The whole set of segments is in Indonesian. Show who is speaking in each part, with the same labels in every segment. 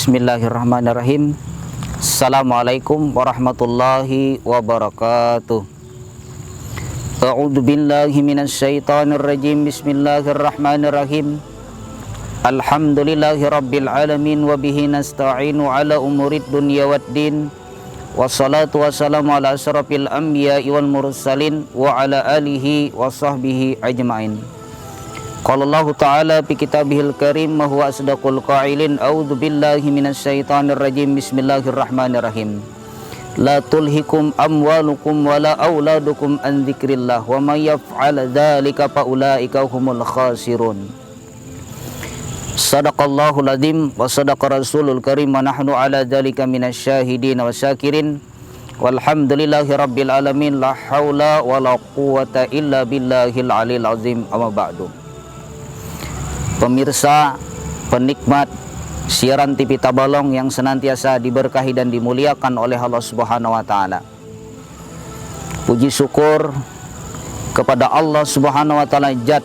Speaker 1: Bismillahirrahmanirrahim. Assalamualaikum warahmatullahi wabarakatuh. A'udzu billahi minasyaitonir rajim. Bismillahirrahmanirrahim. Alhamdulillahi rabbil alamin wa bihi nasta'inu ala umurid dunya waddin. Wassalatu wassalamu ala asyrafil anbiya'i wal mursalin wa ala alihi wa sahbihi ajma'in. Qala Allah Ta'ala fi kitabihil karim wa huwa asdaqul qailin. A'udzu billahi minasyaitonir rajim. Bismillahirrahmanirrahim. La tulhikum amwalukum wala auladukum an dzikrillah wa may yaf'al dzalika fa ulaika humul khasirun. Shadaqallahul adzim wa sadaqa rasulul karim wa nahnu ala dzalika minasyahidin wa syakirin. Walhamdulillahi rabbil alamin. La haula wala quwwata illa billahil aliyil azim. Amma ba'du. Pemirsa, penikmat siaran TV Tabalong yang senantiasa diberkahi dan dimuliakan oleh Allah Subhanahu wa taala. Puji syukur kepada Allah Subhanahu wa taala Zat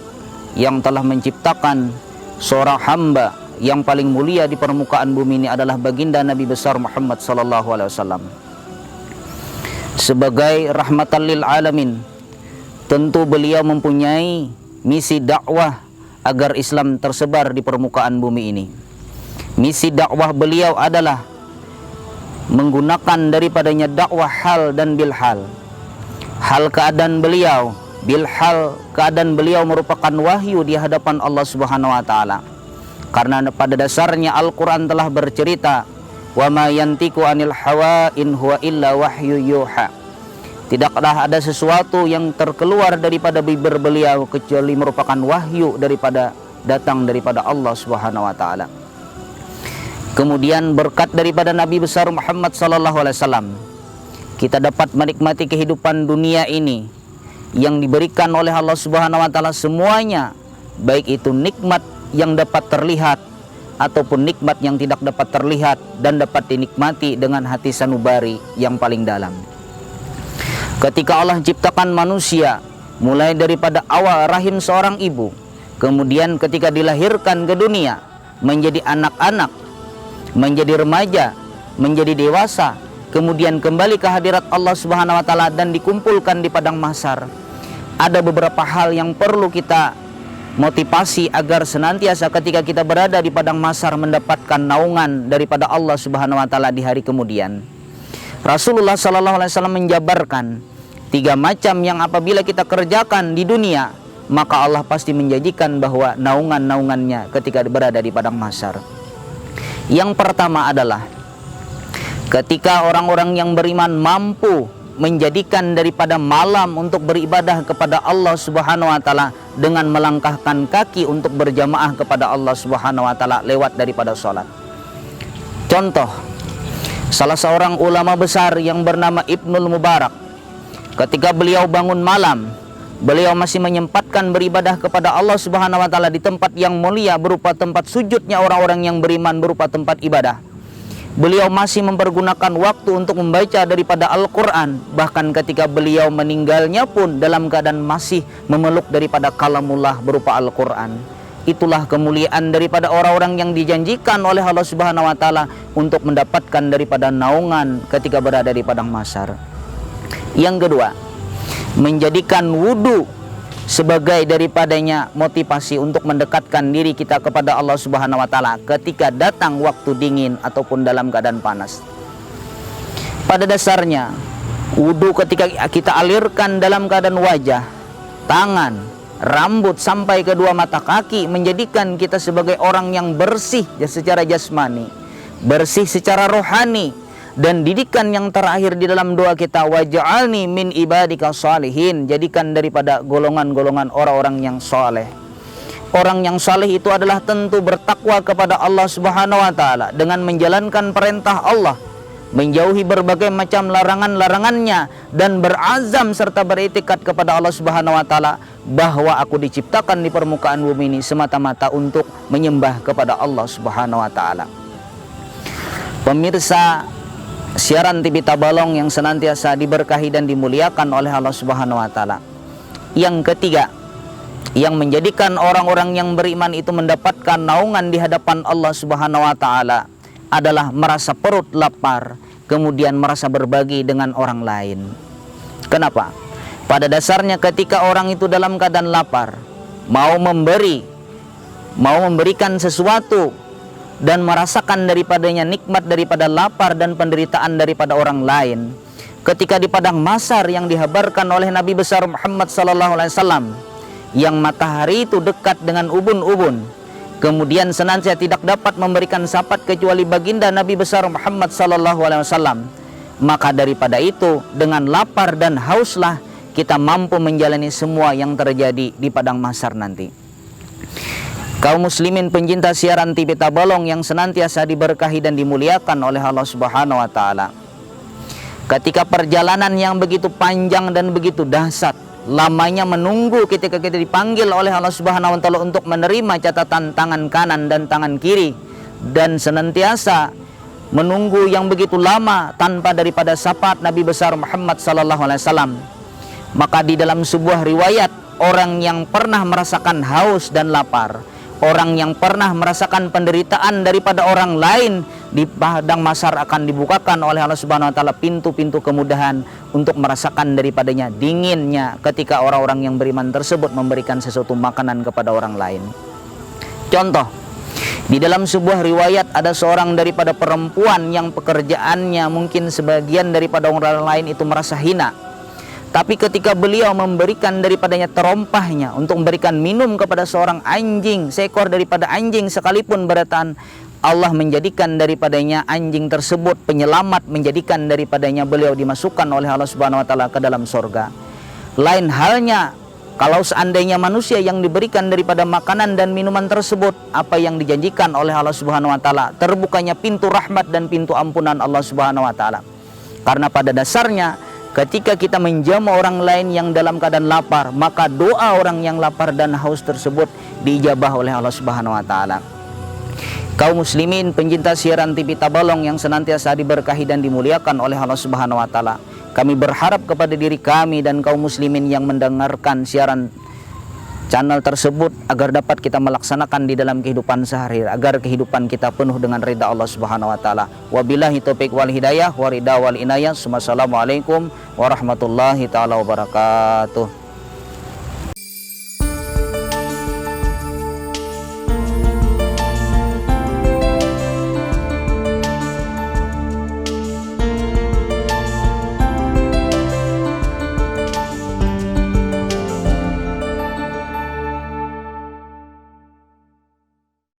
Speaker 1: yang telah menciptakan seorang hamba yang paling mulia di permukaan bumi ini adalah baginda Nabi besar Muhammad sallallahu alaihi wasallam. Sebagai rahmatan lil alamin, tentu beliau mempunyai misi dakwah agar Islam tersebar di permukaan bumi ini. Misi dakwah beliau adalah menggunakan daripadanya dakwah hal dan bilhal. Hal keadaan beliau, bilhal keadaan beliau merupakan wahyu di hadapan Allah Subhanahu wa taala. Karena pada dasarnya Al-Qur'an telah bercerita, "Wa ma yantiqu 'anil hawa in huwa illa wahyu yuha." Tidaklah ada sesuatu yang terkeluar daripada bibir beliau kecuali merupakan wahyu datang daripada Allah Subhanahu wa taala. Kemudian berkat daripada Nabi besar Muhammad sallallahu alaihi wasallam, kita dapat menikmati kehidupan dunia ini yang diberikan oleh Allah Subhanahu wa taala semuanya, baik itu nikmat yang dapat terlihat ataupun nikmat yang tidak dapat terlihat dan dapat dinikmati dengan hati sanubari yang paling dalam. Ketika Allah ciptakan manusia mulai daripada awal rahim seorang ibu, kemudian ketika dilahirkan ke dunia menjadi anak-anak, menjadi remaja, menjadi dewasa, kemudian kembali ke hadirat Allah Subhanahu wa taala dan dikumpulkan di padang mahsyar. Ada beberapa hal yang perlu kita motivasi agar senantiasa ketika kita berada di padang mahsyar mendapatkan naungan daripada Allah Subhanahu wa taala di hari kemudian. Rasulullah sallallahu alaihi wasallam menjabarkan 3 macam yang apabila kita kerjakan di dunia, maka Allah pasti menjanjikan bahwa naungan-naungannya ketika berada di padang mahsyar. Yang pertama adalah ketika orang-orang yang beriman mampu menjadikan daripada malam untuk beribadah kepada Allah Subhanahu wa taala dengan melangkahkan kaki untuk berjamaah kepada Allah Subhanahu wa taala lewat daripada sholat. Contoh, salah seorang ulama besar yang bernama Ibnul Mubarak, ketika beliau bangun malam, beliau masih menyempatkan beribadah kepada Allah Subhanahu wa taala di tempat yang mulia berupa tempat sujudnya orang-orang yang beriman berupa tempat ibadah. Beliau masih mempergunakan waktu untuk membaca daripada Al-Qur'an, bahkan ketika beliau meninggalnya pun dalam keadaan masih memeluk daripada kalamullah berupa Al-Qur'an. Itulah kemuliaan daripada orang-orang yang dijanjikan oleh Allah Subhanahu wa taala untuk mendapatkan daripada naungan ketika berada di padang mahsyar. Yang kedua, menjadikan wudu sebagai daripadanya motivasi untuk mendekatkan diri kita kepada Allah Subhanahu wa taala ketika datang waktu dingin ataupun dalam keadaan panas. Pada dasarnya, wudu ketika kita alirkan dalam keadaan wajah, tangan, rambut sampai kedua mata kaki menjadikan kita sebagai orang yang bersih secara jasmani, bersih secara rohani, dan didikan yang terakhir di dalam doa kita, waj'alni min ibadika shalihin, jadikan daripada golongan-golongan orang-orang yang saleh. Orang yang saleh itu adalah tentu bertakwa kepada Allah Subhanahu wa taala dengan menjalankan perintah Allah, menjauhi berbagai macam larangan-larangannya, dan berazam serta beriktikad kepada Allah Subhanahu wa taala bahwa aku diciptakan di permukaan bumi ini semata-mata untuk menyembah kepada Allah Subhanahu wa taala. Pemirsa siaran TV Tabalong yang senantiasa diberkahi dan dimuliakan oleh Allah Subhanahu wa taala. Yang ketiga, yang menjadikan orang-orang yang beriman itu mendapatkan naungan di hadapan Allah Subhanahu wa taala adalah merasa perut lapar, kemudian merasa berbagi dengan orang lain. Kenapa? Pada dasarnya ketika orang itu dalam keadaan lapar, mau memberikan sesuatu dan merasakan daripadanya nikmat daripada lapar dan penderitaan daripada orang lain. Ketika di padang mahsyar yang dihabarkan oleh Nabi besar Muhammad SAW, yang matahari itu dekat dengan ubun-ubun, kemudian senantiasa tidak dapat memberikan syafaat kecuali baginda Nabi besar Muhammad SAW, maka daripada itu dengan lapar dan hauslah kita mampu menjalani semua yang terjadi di padang mahsyar nanti. Kaum muslimin pencinta siaran TV Tabalong yang senantiasa diberkahi dan dimuliakan oleh Allah Subhanahu wa taala. Ketika perjalanan yang begitu panjang dan begitu dahsyat, lamanya menunggu ketika kita dipanggil oleh Allah Subhanahu wa taala untuk menerima catatan tangan kanan dan tangan kiri, dan senantiasa menunggu yang begitu lama tanpa daripada syafaat Nabi besar Muhammad sallallahu alaihi wasallam. Maka di dalam sebuah riwayat, orang yang pernah merasakan haus dan lapar, orang yang pernah merasakan penderitaan daripada orang lain, di padang mahsyar akan dibukakan oleh Allah Subhanahu wa taala pintu-pintu kemudahan untuk merasakan daripadanya dinginnya ketika orang-orang yang beriman tersebut memberikan sesuatu makanan kepada orang lain. Contoh, di dalam sebuah riwayat ada seorang daripada perempuan yang pekerjaannya mungkin sebagian daripada orang lain itu merasa hina. Tapi ketika beliau memberikan daripadanya terompahnya untuk memberikan minum kepada seorang anjing, seekor daripada anjing sekalipun beratan, Allah menjadikan daripadanya anjing tersebut penyelamat, menjadikan daripadanya beliau dimasukkan oleh Allah Subhanahu wa taala ke dalam surga. Lain halnya kalau seandainya manusia yang diberikan daripada makanan dan minuman tersebut, apa yang dijanjikan oleh Allah Subhanahu wa taala, terbukanya pintu rahmat dan pintu ampunan Allah Subhanahu wa taala. Karena pada dasarnya ketika kita menjamu orang lain yang dalam keadaan lapar, maka doa orang yang lapar dan haus tersebut diijabah oleh Allah Subhanahu wa taala. Kaum muslimin pencinta siaran TV Tabalong yang senantiasa diberkahi dan dimuliakan oleh Allah Subhanahu wa taala, kami berharap kepada diri kami dan kaum muslimin yang mendengarkan siaran channel tersebut agar dapat kita melaksanakan di dalam kehidupan sehari-hari, agar kehidupan kita penuh dengan ridha Allah Subhanahu wa taala. Wabillahi taufiq wal hidayah wa ridha wal inayah. Wassalamualaikum warahmatullahi taala wabarakatuh.